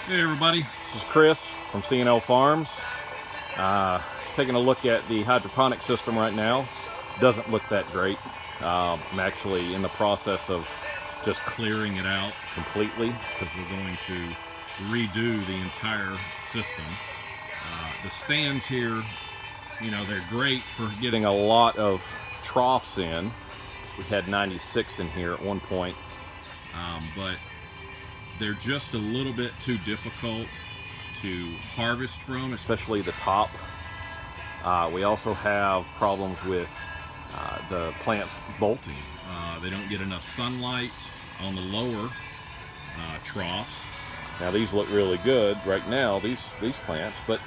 Hey everybody, this is Chris from C&L Farms. Taking a look at the hydroponic system right now. Doesn't look that great. I'm actually in the process of just clearing it out completely because we're going to redo the entire system. The stands here, you know, they're great for getting a lot of troughs in. We had 96 in here at one point, but they're just a little bit too difficult to harvest from, especially the top. We also have problems with the plants bolting. They don't get enough sunlight on the lower troughs. Now these look really good right now, these plants, but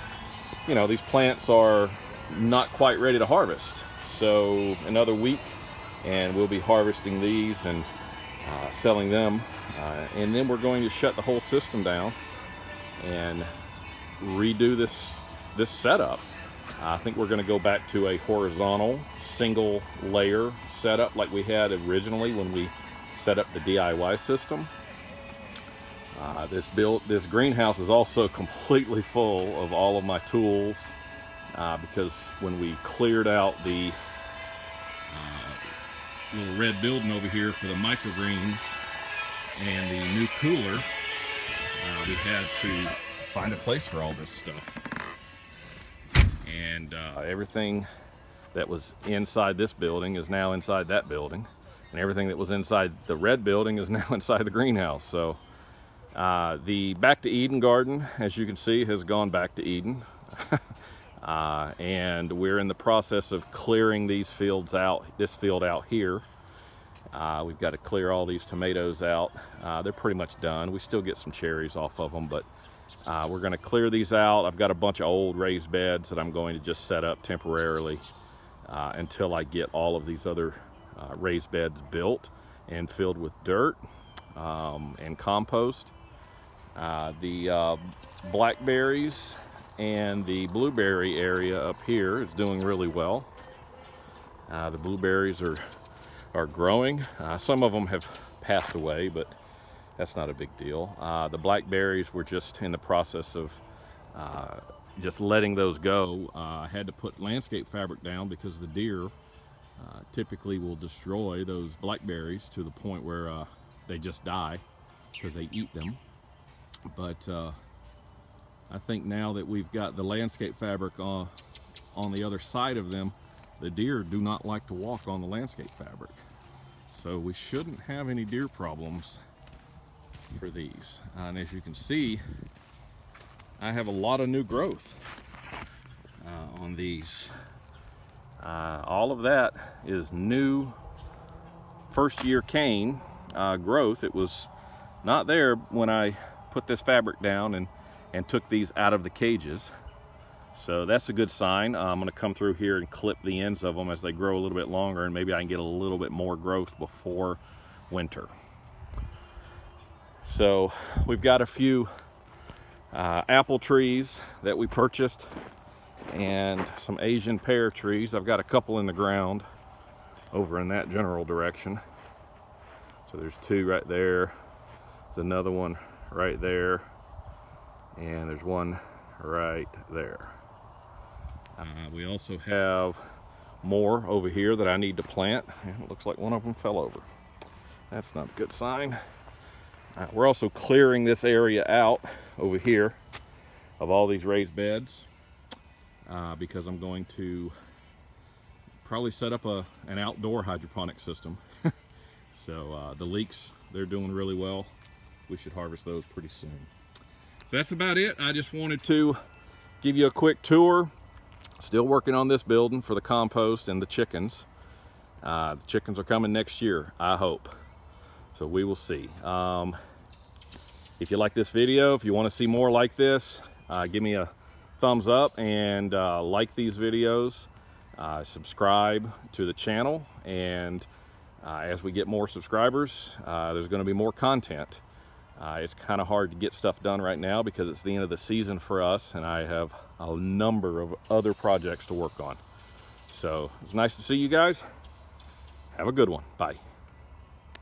you know, these plants are not quite ready to harvest. So another week and we'll be harvesting these and selling them, and then we're going to shut the whole system down and redo this setup. I think we're going to go back to a horizontal single layer setup like we had originally when we set up the DIY system. This greenhouse is also completely full of all of my tools because when we cleared out the little red building over here for the microgreens and the new cooler, we had to find a place for all this stuff. And everything that was inside this building is now inside that building, and everything that was inside the red building is now inside the greenhouse. So the Back to Eden garden, as you can see, has gone back to Eden. And we're in the process of clearing these fields out, this field out here. We've got to clear all these tomatoes out. They're pretty much done. We still get some cherries off of them, but we're going to clear these out. I've got a bunch of old raised beds that I'm going to just set up temporarily until I get all of these other raised beds built and filled with dirt and compost. The blackberries and the blueberry area up here is doing really well. The blueberries are growing. Some of them have passed away, but that's not a big deal. The blackberries, we're just in the process of just letting those go. I had to put landscape fabric down because the deer typically will destroy those blackberries to the point where they just die because they eat them. But I think now that we've got the landscape fabric on the other side of them, the deer do not like to walk on the landscape fabric. So we shouldn't have any deer problems for these. And as you can see, I have a lot of new growth on these. All of that is new first year cane growth. It was not there when I put this fabric down and took these out of the cages. So that's a good sign. I'm going to come through here and clip the ends of them as they grow a little bit longer, and maybe I can get a little bit more growth before winter. So we've got a few apple trees that we purchased and some Asian pear trees. I've got a couple in the ground over in that general direction. So there's two right there. There's another one right there. And there's one right there. We also have more over here that I need to plant. It looks like one of them fell over. That's not a good sign. We're also clearing this area out over here of all these raised beds because I'm going to probably set up an outdoor hydroponic system. So the leeks, they're doing really well. We should harvest those pretty soon. So that's about it. I just wanted to give you a quick tour. Still working on this building for the compost and the chickens. The chickens are coming next year, I hope. So we will see. If you like this video, if you want to see more like this, give me a thumbs up and like these videos. Subscribe to the channel, and as we get more subscribers, there's going to be more content. It's kind of hard to get stuff done right now because it's the end of the season for us, and I have a number of other projects to work on. So it's nice to see you guys. Have a good one. Bye.